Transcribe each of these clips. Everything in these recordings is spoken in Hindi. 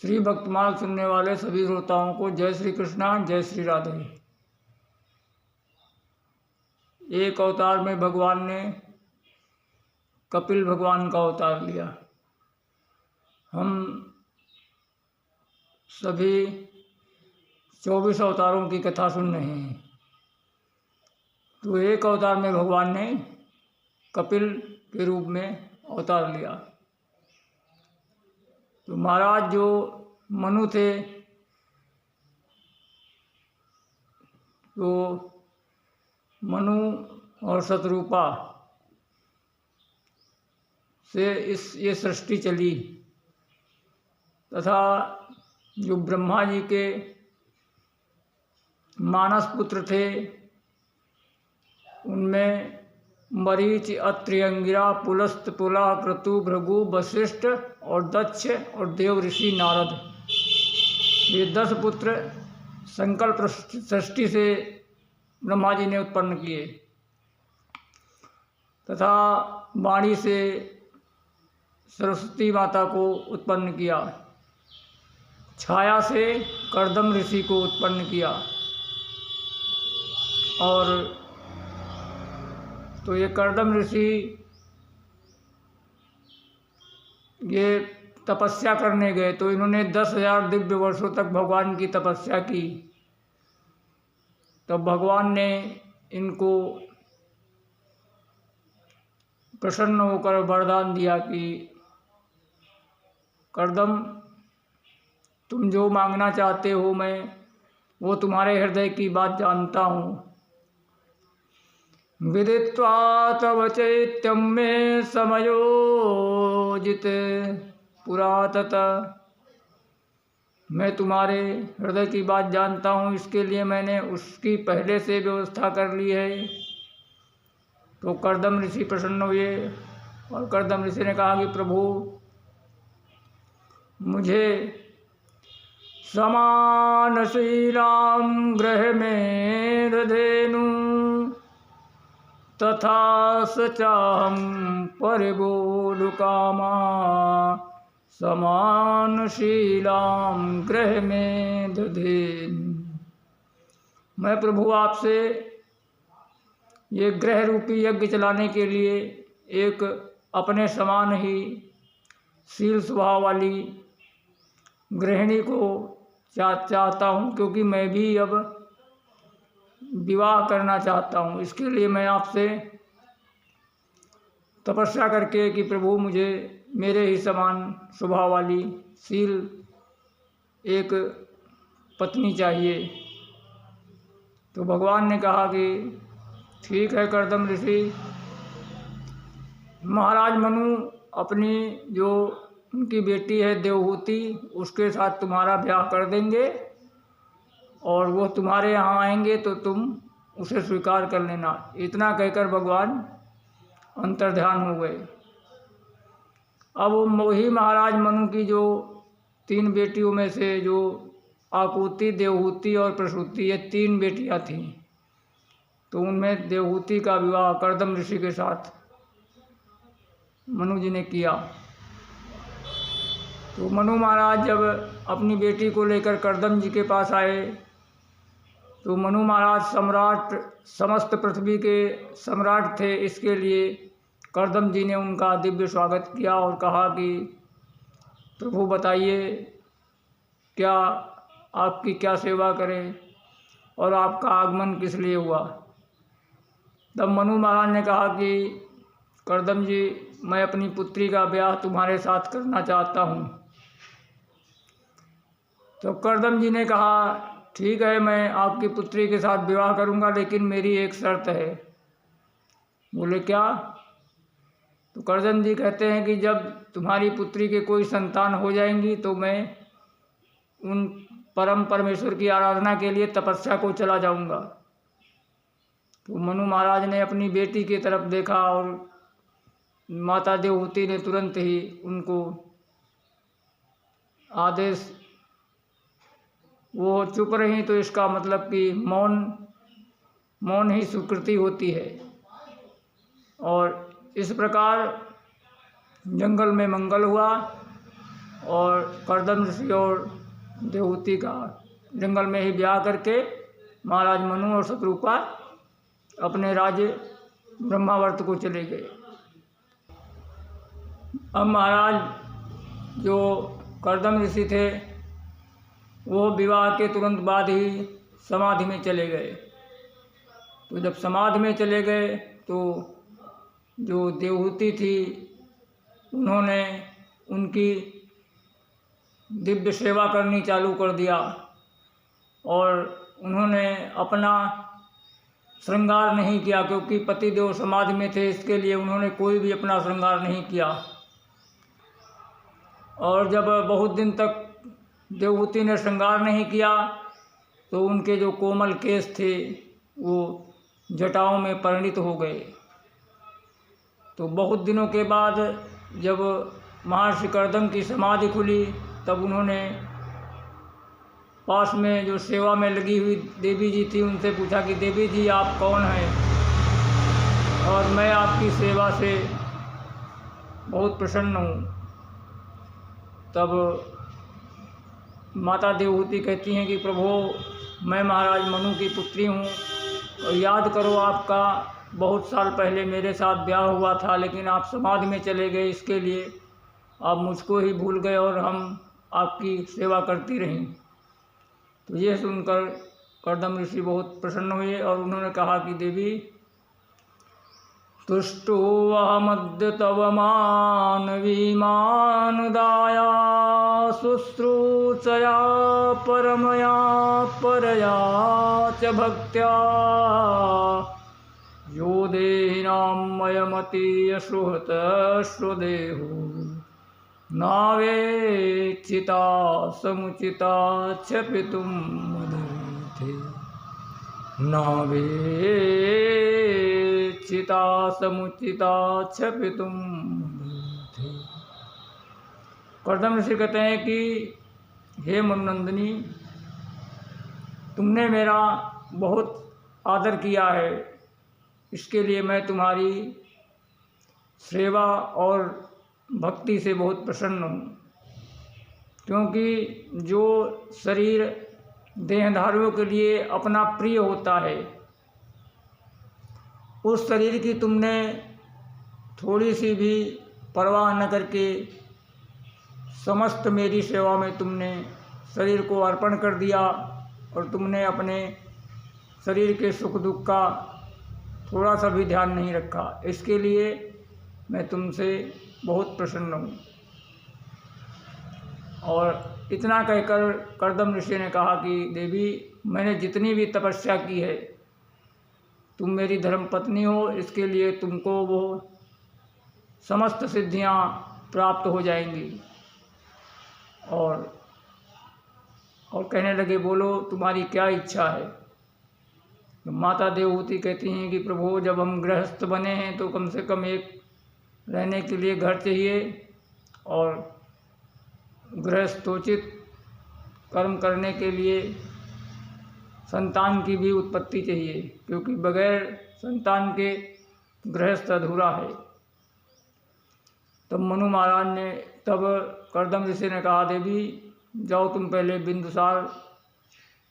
श्री भक्तमाल सुनने वाले सभी श्रोताओं को जय श्री कृष्णा, जय श्री राधे। एक अवतार में भगवान ने कपिल भगवान का अवतार लिया। हम सभी 24 अवतारों की कथा सुन रहे हैं। तो एक अवतार में भगवान ने कपिल के रूप में अवतार लिया। तो महाराज जो मनु थे, तो मनु और शतरूपा से ये सृष्टि चली, तथा जो ब्रह्मा जी के मानस पुत्र थे उनमें मरीच, अत्रि, अंगिरा, पुलस्त, पुलह, क्रतु, भृगु, वशिष्ठ और दक्ष और देव ऋषि नारद, ये 10 पुत्र संकल्प सृष्टि से ब्रह्मा जी ने उत्पन्न किए, तथा वाणी से सरस्वती माता को उत्पन्न किया, छाया से कर्दम ऋषि को उत्पन्न किया। और तो ये कर्दम ऋषि ये तपस्या करने गए, तो इन्होंने 10,000 दिव्य वर्षों तक भगवान की तपस्या की। तो भगवान ने इनको प्रसन्न होकर वरदान दिया कि कर्दम, तुम जो मांगना चाहते हो मैं वो तुम्हारे हृदय की बात जानता हूँ। विदित्वा तव चैत्यं मे समयोजित पुरातत, मैं तुम्हारे हृदय की बात जानता हूँ, इसके लिए मैंने उसकी पहले से व्यवस्था कर ली है। तो कर्दम ऋषि प्रसन्न हुए और कर्दम ऋषि ने कहा कि प्रभु, मुझे समानशीलां गृह में दधेनु तथा सचाहं परिबोधुकामा समानशीलां गृह में दधेनु। मैं प्रभु आपसे ये ग्रह रूपी यज्ञ चलाने के लिए एक अपने समान ही शील स्वभाव वाली गृहिणी को चाहता हूँ, क्योंकि मैं भी अब विवाह करना चाहता हूँ। इसके लिए मैं आपसे तपस्या करके कि प्रभु मुझे मेरे ही समान स्वभाव वाली शील एक पत्नी चाहिए। तो भगवान ने कहा कि ठीक है कर्दम ऋषि, महाराज मनु अपनी जो उनकी बेटी है देवहूति, उसके साथ तुम्हारा ब्याह कर देंगे और वो तुम्हारे यहाँ आएंगे तो तुम उसे स्वीकार कर लेना। इतना कहकर भगवान अंतर्ध्यान हो गए। अब वही महाराज मनु की जो 3 बेटियों में से जो आकुति, देवहूति और प्रसूति, ये 3 बेटियाँ थीं। तो उनमें देवहूति का विवाह कर्दम ऋषि के साथ मनु जी ने किया। तो मनु महाराज जब अपनी बेटी को लेकर कर्दम जी के पास आए, तो मनु महाराज सम्राट, समस्त पृथ्वी के सम्राट थे, इसके लिए कर्दम जी ने उनका दिव्य स्वागत किया और कहा कि प्रभु बताइए क्या आपकी क्या सेवा करें और आपका आगमन किस लिए हुआ। तब मनु महाराज ने कहा कि कर्दम जी, मैं अपनी पुत्री का ब्याह तुम्हारे साथ करना चाहता हूँ। तो कर्दम जी ने कहा ठीक है, मैं आपकी पुत्री के साथ विवाह करूँगा, लेकिन मेरी एक शर्त है। बोले क्या? तो कर्दम जी कहते हैं कि जब तुम्हारी पुत्री के कोई संतान हो जाएंगी तो मैं उन परम परमेश्वर की आराधना के लिए तपस्या को चला जाऊंगा। तो मनु महाराज ने अपनी बेटी की तरफ देखा और माता देवहूति ने तुरंत ही उनको आदेश, वो चुप रही, तो इसका मतलब कि मौन ही स्वीकृति होती है। और इस प्रकार जंगल में मंगल हुआ और कर्दम ऋषि और देवहूति का जंगल में ही ब्याह करके महाराज मनु और शतरूपा अपने राज्य ब्रह्मावर्त को चले गए। अब महाराज जो कर्दम ऋषि थे वो विवाह के तुरंत बाद ही समाधि में चले गए। तो जब समाधि में चले गए तो जो देवहूति थी उन्होंने उनकी दिव्य सेवा करनी चालू कर दिया और उन्होंने अपना श्रृंगार नहीं किया, क्योंकि पतिदेव समाधि में थे, इसके लिए उन्होंने कोई भी अपना श्रृंगार नहीं किया। और जब बहुत दिन तक देवहूति ने श्रृंगार नहीं किया तो उनके जो कोमल केश थे वो जटाओं में परिणित हो गए। तो बहुत दिनों के बाद जब महर्षि कर्दम की समाधि खुली तब उन्होंने पास में जो सेवा में लगी हुई देवी जी थी उनसे पूछा कि देवी जी आप कौन हैं और मैं आपकी सेवा से बहुत प्रसन्न हूँ। तब माता देवहूति कहती हैं कि प्रभु मैं महाराज मनु की पुत्री हूँ और याद करो आपका बहुत साल पहले मेरे साथ ब्याह हुआ था, लेकिन आप समाधि में चले गए, इसके लिए आप मुझको ही भूल गए और हम आपकी सेवा करती रहीं। तो ये सुनकर कर्दम ऋषि बहुत प्रसन्न हुए और उन्होंने कहा कि देवी तुष्टो अहमद्य तव मानवी मानुदाया शुश्रूषया परमया परया च भक्त्या यो देहिनां मयमतीयसुहत स्वदेहो नावेक्षिता समुचिता क्षपितुं मदीथे नावेक्षिता समुचिता क्षपितुं मदीथे। कर्दम ऋषि कहते हैं कि हे मनुनंदिनी, तुमने मेरा बहुत आदर किया है, इसके लिए मैं तुम्हारी सेवा और भक्ति से बहुत प्रसन्न हूँ। क्योंकि जो शरीर देहधारियों के लिए अपना प्रिय होता है उस शरीर की तुमने थोड़ी सी भी परवाह न करके समस्त मेरी सेवा में तुमने शरीर को अर्पण कर दिया और तुमने अपने शरीर के सुख दुख का थोड़ा सा भी ध्यान नहीं रखा, इसके लिए मैं तुमसे बहुत प्रसन्न हूँ। और इतना कहकर कर्दम ऋषि ने कहा कि देवी मैंने जितनी भी तपस्या की है, तुम मेरी धर्मपत्नी हो, इसके लिए तुमको वो समस्त सिद्धियाँ प्राप्त हो जाएंगी। और कहने लगे बोलो तुम्हारी क्या इच्छा है। तो माता देवहूति कहती हैं कि प्रभु जब हम गृहस्थ बने हैं तो कम से कम एक रहने के लिए घर चाहिए और गृहस्थोचित कर्म करने के लिए संतान की भी उत्पत्ति चाहिए, क्योंकि बगैर संतान के गृहस्थ अधूरा है। तब मनु महाराज ने तब कर्दम ऋषि ने कहा देवी जाओ तुम पहले बिंदुसार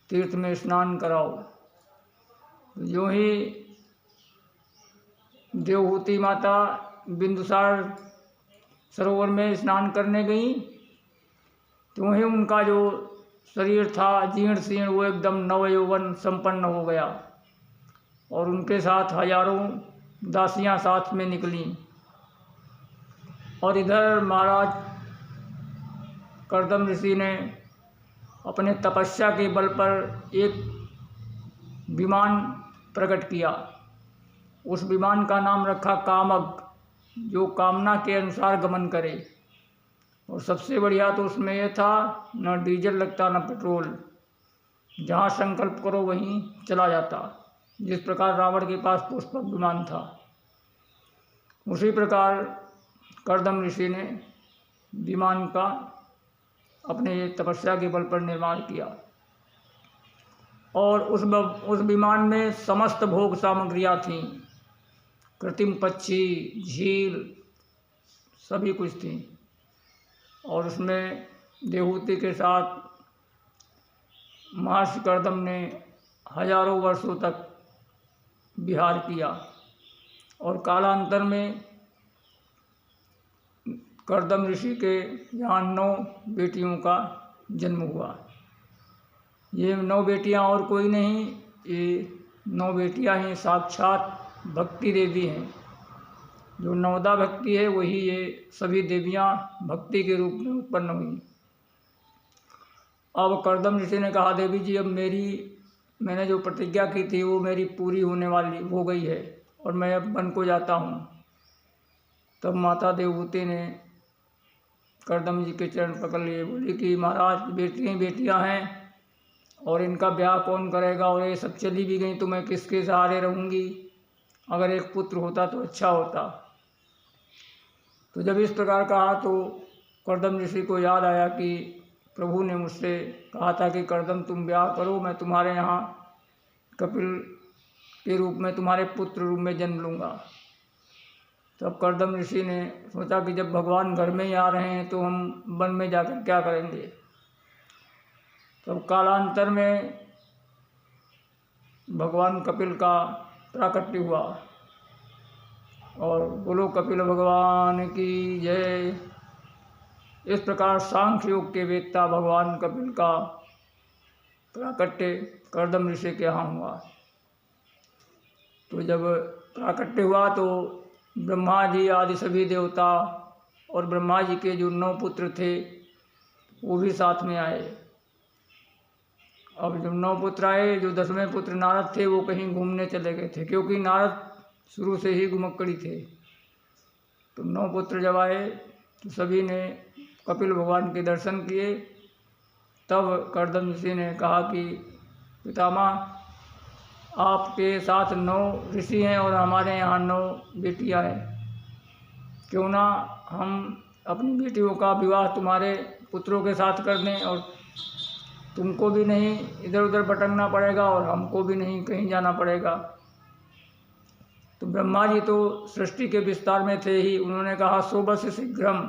तीर्थ में स्नान कराओ। जो ही देवहूति माता बिंदुसार सरोवर में स्नान करने गई तो ही उनका जो शरीर था जीर्ण शीर्ण वो एकदम नवयौवन संपन्न हो गया और उनके साथ हजारों दासियां साथ में निकलीं। और इधर महाराज कर्दम ऋषि ने अपने तपस्या के बल पर एक विमान प्रकट किया। उस विमान का नाम रखा कामक, जो कामना के अनुसार गमन करे। और सबसे बढ़िया तो उसमें यह था न डीजल लगता न पेट्रोल, जहाँ संकल्प करो वहीं चला जाता। जिस प्रकार रावण के पास पुष्पक विमान था, उसी प्रकार कर्दम ऋषि ने विमान का अपने तपस्या के बल पर निर्माण किया। और उस विमान में समस्त भोग सामग्रियाँ थीं, कृत्रिम पक्षी, झील, सभी कुछ थी। और उसमें देवहूति के साथ महर्षि कर्दम ने हजारों वर्षों तक विहार किया। और कालांतर में कर्दम ऋषि के यहाँ 9 बेटियों का जन्म हुआ। ये 9 बेटियां और कोई नहीं, ये 9 बेटियां ही साक्षात भक्ति देवी हैं। जो नवदा भक्ति है वही ये सभी देवियां भक्ति के रूप में उत्पन्न हुई। अब कर्दम ऋषि ने कहा, देवी जी अब मैंने जो प्रतिज्ञा की थी वो मेरी पूरी होने वाली हो गई है और मैं अब वन को जाता हूँ। तब माता देवहूति ने कर्दम जी के चरण पकड़ लिए, बोली कि महाराज बेटियां हैं और इनका ब्याह कौन करेगा, और ये सब चली भी गई तो मैं किसके सहारे रहूँगी, अगर एक पुत्र होता तो अच्छा होता। तो जब इस प्रकार कहा तो कर्दम ऋषि को याद आया कि प्रभु ने मुझसे कहा था कि कर्दम तुम ब्याह करो, मैं तुम्हारे यहाँ कपिल के रूप में तुम्हारे पुत्र रूप में जन्म लूँगा। तब कर्दम ऋषि ने सोचा कि जब भगवान घर में ही आ रहे हैं तो हम वन में जाकर क्या करेंगे। तब कालांतर में भगवान कपिल का प्राकट्य हुआ। और बोलो कपिल भगवान की जय। इस प्रकार सांख्य योग के वेत्ता भगवान कपिल का प्राकट्य कर्दम ऋषि के यहाँ हुआ। तो जब प्राकट्य हुआ तो ब्रह्मा जी आदि सभी देवता और ब्रह्मा जी के जो 9 पुत्र थे वो भी साथ में आए। अब जब 9 पुत्र आए, जो 10वें पुत्र नारद थे वो कहीं घूमने चले गए थे, क्योंकि नारद शुरू से ही घुमक्कड़ी थे। तो 9 पुत्र जब आए तो सभी ने कपिल भगवान के दर्शन किए। तब कर्दम ऋषि ने कहा कि पितामह आपके साथ 9 ऋषि हैं और हमारे यहाँ 9 बेटियां हैं, क्यों ना हम अपनी बेटियों का विवाह तुम्हारे पुत्रों के साथ कर दें और तुमको भी नहीं इधर उधर भटकना पड़ेगा और हमको भी नहीं कहीं जाना पड़ेगा। तो ब्रह्मा जी तो सृष्टि के विस्तार में थे ही, उन्होंने कहा सोबस शीघ्रम,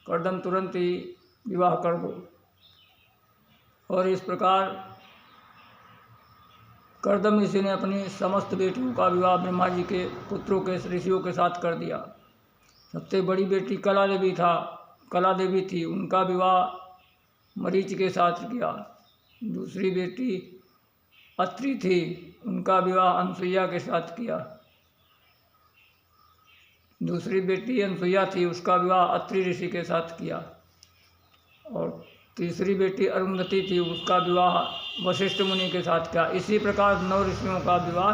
कर्दम तुरंत ही विवाह कर दो। और इस प्रकार कर्दम ऋषि ने अपनी समस्त बेटियों का विवाह ब्रह्मा जी के पुत्रों के ऋषियों के साथ कर दिया। सबसे बड़ी बेटी कला देवी थी, उनका विवाह मरीच के साथ किया। दूसरी बेटी अत्रि थी, उनका विवाह अनसुईया के साथ किया। दूसरी बेटी अनसुईया थी, उसका विवाह अत्रि ऋषि के साथ किया। और तीसरी बेटी अरुंधति थी, उसका विवाह वशिष्ठ मुनि के साथ किया। इसी प्रकार 9 ऋषियों का विवाह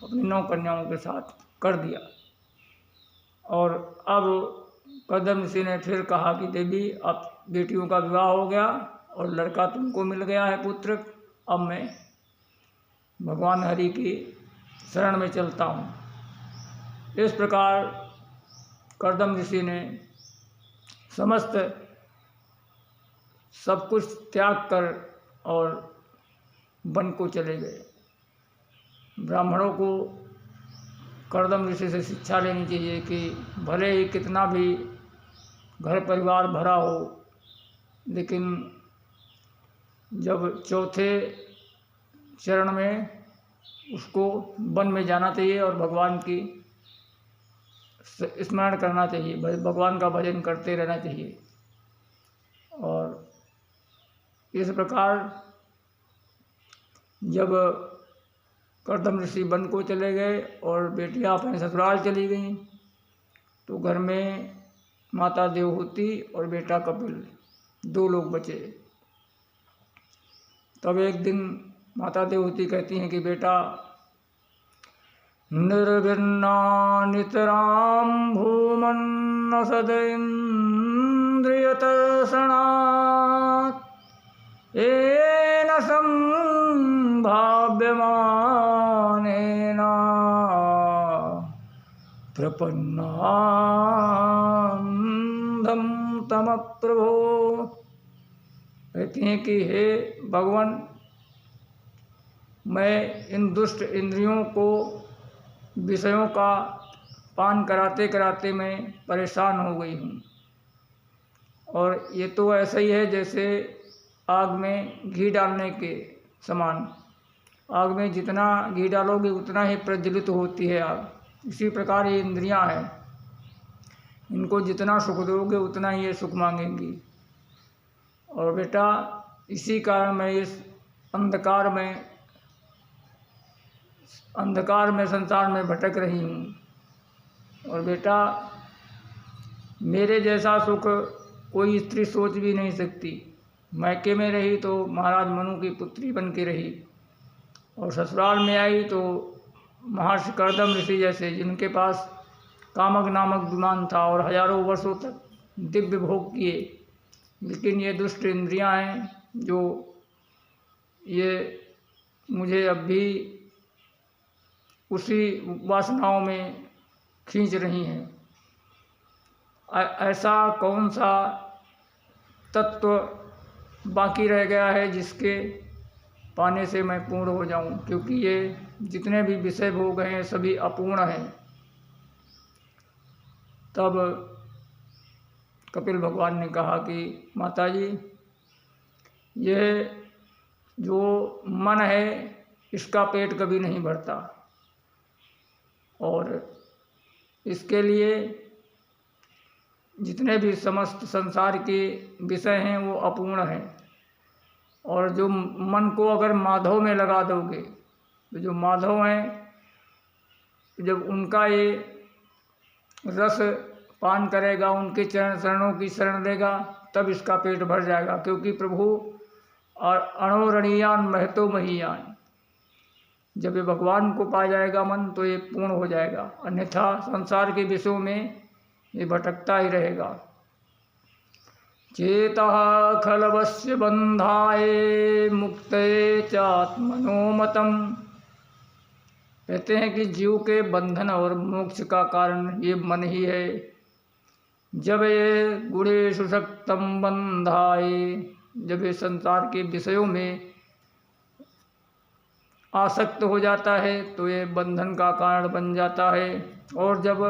अपनी 9 कन्याओं के साथ कर दिया। और अब कर्दम ऋषि ने फिर कहा कि देवी अब बेटियों का विवाह हो गया और लड़का तुमको मिल गया है पुत्र, अब मैं भगवान हरि की शरण में चलता हूँ। इस प्रकार कर्दम ऋषि ने सब कुछ त्याग कर और वन को चले गए। ब्राह्मणों को कर्दम ऋषि से शिक्षा लेनी चाहिए कि भले ही कितना भी घर परिवार भरा हो, लेकिन जब चौथे चरण में उसको वन में जाना चाहिए और भगवान की स्मरण करना चाहिए, भगवान का भजन करते रहना चाहिए। और इस प्रकार जब कर्दम ऋषि वन को चले गए और बेटियां अपने ससुराल चली गईं, तो घर में माता देवहूति और बेटा कपिल 2 लोग बचे। तब एक दिन माता देवहूति कहती हैं कि बेटा निर्विन्ना नितराम भूमन्न सदेन्द्रियतर्षणात् येन संभाव्यमानेन प्रपन्नान्धं तमप्रभो। कहती हैं कि हे भगवान, मैं इन दुष्ट इंद्रियों को विषयों का पान कराते कराते मैं परेशान हो गई हूँ। और ये तो ऐसा ही है जैसे आग में घी डालने के समान। आग में जितना घी डालोगे उतना ही प्रज्वलित होती है आग। इसी प्रकार ये इंद्रियां हैं, इनको जितना सुख दोगे उतना ही ये सुख मांगेंगी। और बेटा इसी कारण मैं इस अंधकार में संसार में भटक रही हूँ। और बेटा मेरे जैसा सुख कोई स्त्री सोच भी नहीं सकती। मैके में रही तो महाराज मनु की पुत्री बन के रही, और ससुराल में आई तो महर्षि कर्दम ऋषि जैसे, जिनके पास कामक नामक विमान था और हजारों वर्षों तक दिव्य भोग किए। लेकिन ये दुष्ट इंद्रियां हैं जो ये मुझे अब भी उसी वासनाओं में खींच रही हैं। ऐसा कौन सा तत्व बाकी रह गया है जिसके पाने से मैं पूर्ण हो जाऊं, क्योंकि ये जितने भी विषय भोग हैं सभी अपूर्ण हैं। तब कपिल भगवान ने कहा कि माताजी, यह जो मन है इसका पेट कभी नहीं भरता, और इसके लिए जितने भी समस्त संसार के विषय हैं वो अपूर्ण हैं। और जो मन को अगर माधव में लगा दोगे तो जो माधव हैं, जब उनका ये रस पान करेगा, उनके चरणों की शरण लेगा, तब इसका पेट भर जाएगा। क्योंकि प्रभु और अणोरणीयान महतो महीयान, जब ये भगवान को पा जाएगा मन तो ये पूर्ण हो जाएगा। अन्यथा संसार के विषयों में ये भटकता ही रहेगा। चेतः खलवस्य बंधाए मुक्ते चात्मनोमतम। कहते हैं कि जीव के बंधन और मोक्ष का कारण ये मन ही है। जब ये गुणेषु शक्तम बंधाए, जब ये संसार के विषयों में आसक्त हो जाता है तो ये बंधन का कारण बन जाता है। और जब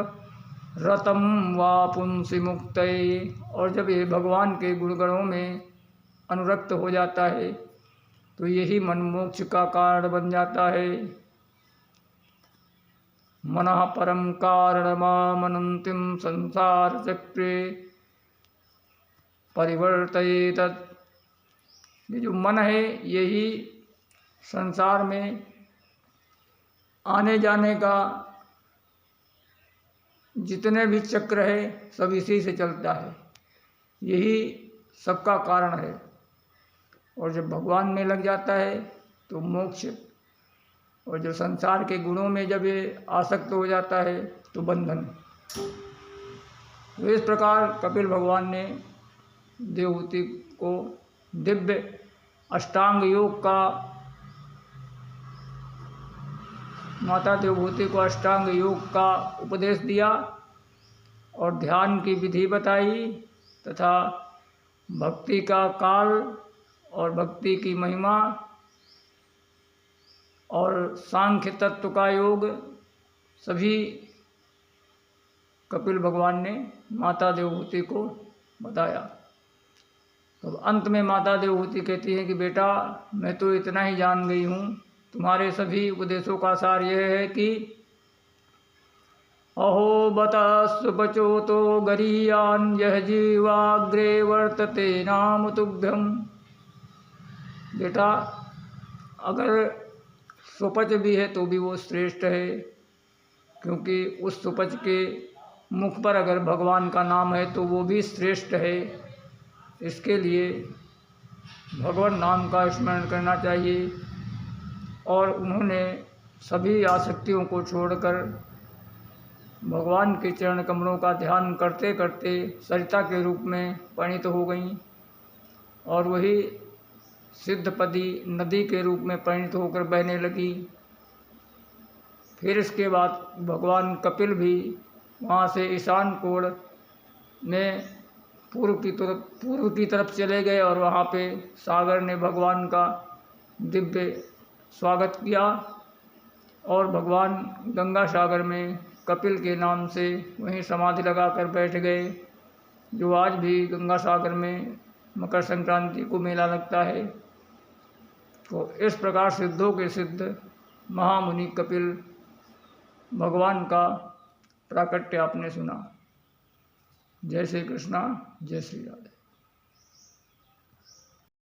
रतम वा पुंसी मुक्तये, और जब ये भगवान के गुणगणों में अनुरक्त हो जाता है तो यही मन मोक्ष का कारण बन जाता है। मनः परम कारणमामनन्तिं संसार चक्रे परिवर्तयेत। ये जो मन है यही संसार में आने जाने का जितने भी चक्र है सब इसी से चलता है, यही सबका कारण है। और जब भगवान में लग जाता है तो मोक्ष, और जो संसार के गुणों में जब ये आसक्त हो जाता है तो बंधन। तो इस प्रकार कपिल भगवान ने देवहूति को दिव्य अष्टांग योग का, माता देवहूति को अष्टांग योग का उपदेश दिया और ध्यान की विधि बताई, तथा भक्ति का काल और भक्ति की महिमा और सांख्य तत्व का योग सभी कपिल भगवान ने माता देवहूति को बताया। तो अंत में माता देवहूति कहती है कि बेटा, मैं तो इतना ही जान गई हूँ, तुम्हारे सभी उपदेशों का सार यह है कि अहो बता बचो तो गरीयान यह जीवाग्रे वर्तते नाम तुभ्यम। बेटा, अगर सुपच भी है तो भी वो श्रेष्ठ है, क्योंकि उस सुपच के मुख पर अगर भगवान का नाम है तो वो भी श्रेष्ठ है। इसके लिए भगवान नाम का स्मरण करना चाहिए। और उन्होंने सभी आसक्तियों को छोड़कर भगवान के चरण कमलों का ध्यान करते करते सरिता के रूप में परिणित हो गईं, और वही सिद्धपदी नदी के रूप में परिणित होकर बहने लगी। फिर इसके बाद भगवान कपिल भी वहाँ से ईशान कोण में पूर्व की तरफ चले गए, और वहाँ पे सागर ने भगवान का दिव्य स्वागत किया, और भगवान गंगा सागर में कपिल के नाम से वहीं समाधि लगाकर बैठ गए। जो आज भी गंगा सागर में मकर संक्रांति को मेला लगता है। तो इस प्रकार सिद्धों के सिद्ध महामुनि कपिल भगवान का प्राकट्य आपने सुना। जय श्री कृष्णा, जय श्री राधे।